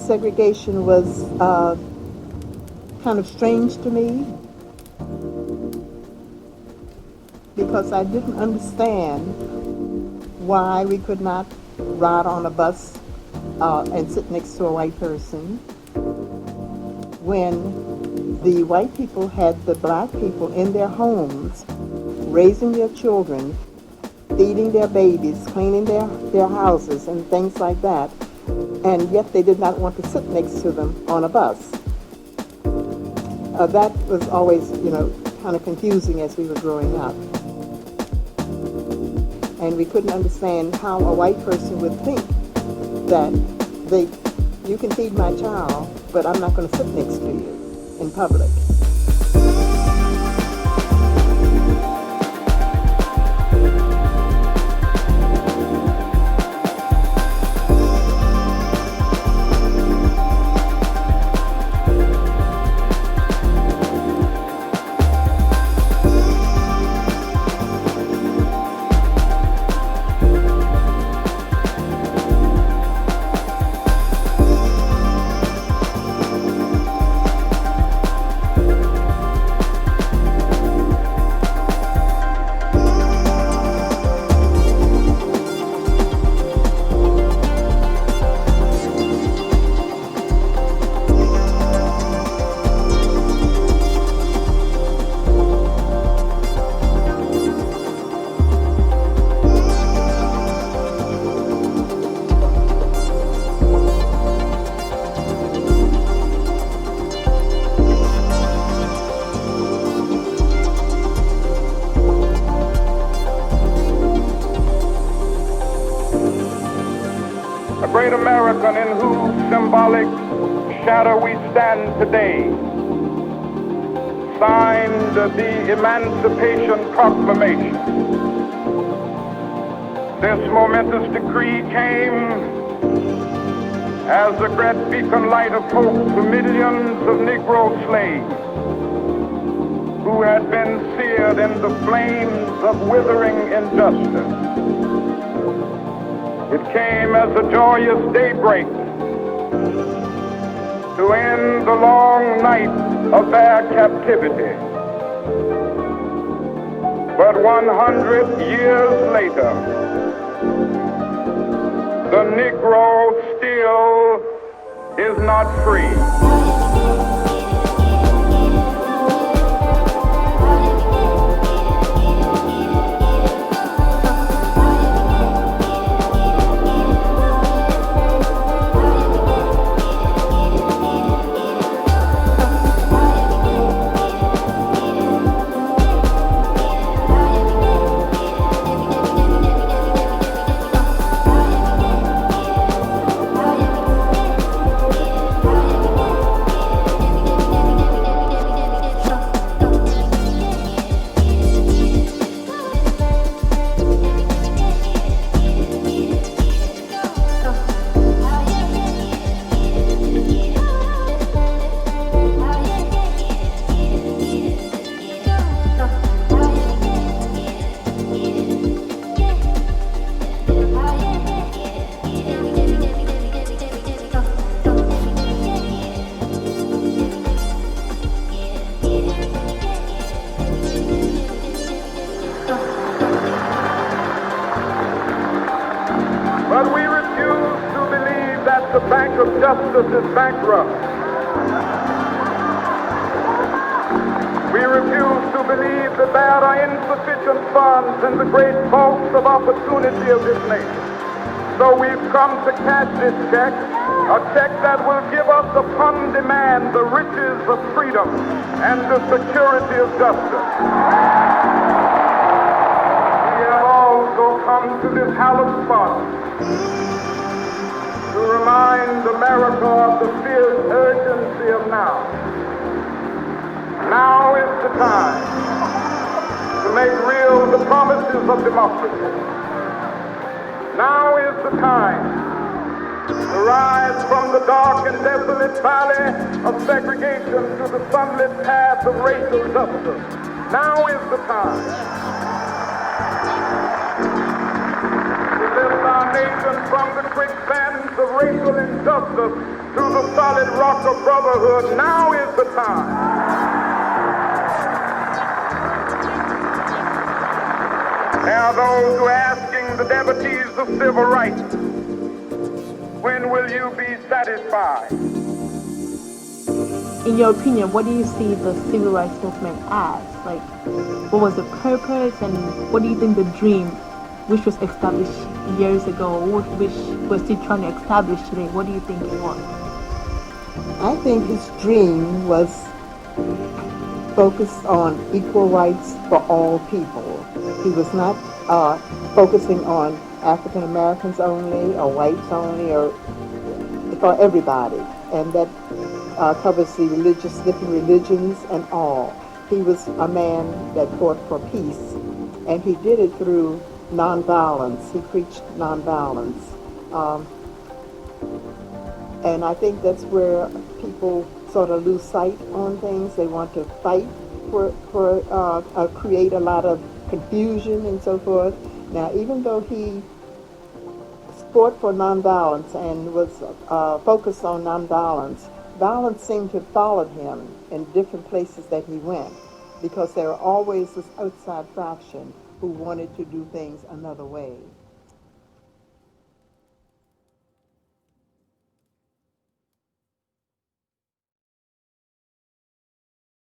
segregation was kind of strange to me because I didn't understand why we could not ride on a bus and sit next to a white person when the white people had the black people in their homes, raising their children, feeding their babies, cleaning their houses and things like that, and yet they did not want to sit next to them on a bus. That was always, kind of confusing as we were growing up. And we couldn't understand how a white person would think that you can feed my child, but I'm not going to sit next to you in public. Great American in whose symbolic shadow we stand today, signed the Emancipation Proclamation. This momentous decree came as a great beacon light of hope to millions of Negro slaves who had been seared in the flames of withering injustice. It came as a joyous daybreak to end the long night of their captivity. But 100 years later, the Negro still is not free. The Bank of Justice is bankrupt. We refuse to believe that there are insufficient funds in the great vaults of opportunity of this nation. So we've come to cash this check, a check that will give us upon demand the riches of freedom and the security of justice. We have also come to this hallowed spot to remind America of the fierce urgency of now. Now is the time to make real the promises of democracy. Now is the time to rise from the dark and desolate valley of segregation to the sunlit path of racial justice. Now is the time to lift our nation from the quicksands of racial injustice to the solid rock of brotherhood, now is the time. There are those who are asking the devotees of civil rights, when will you be satisfied? In your opinion, what do you see the civil rights movement as? Like, what was the purpose, and what do you think the dream, which was established years ago, which we're still trying to establish today, what do you think it was? I think his dream was focused on equal rights for all people. He was not focusing on African Americans only, or whites only, or for everybody, and that covers the different religions and all. He was a man that fought for peace, and he did it through nonviolence. He preached nonviolence, and I think that's where people sort of lose sight on things. They want to fight create a lot of confusion and so forth. Now, even though he fought for nonviolence and was focused on nonviolence, violence seemed to have followed him in different places that he went, because there were always this outside faction who wanted to do things another way.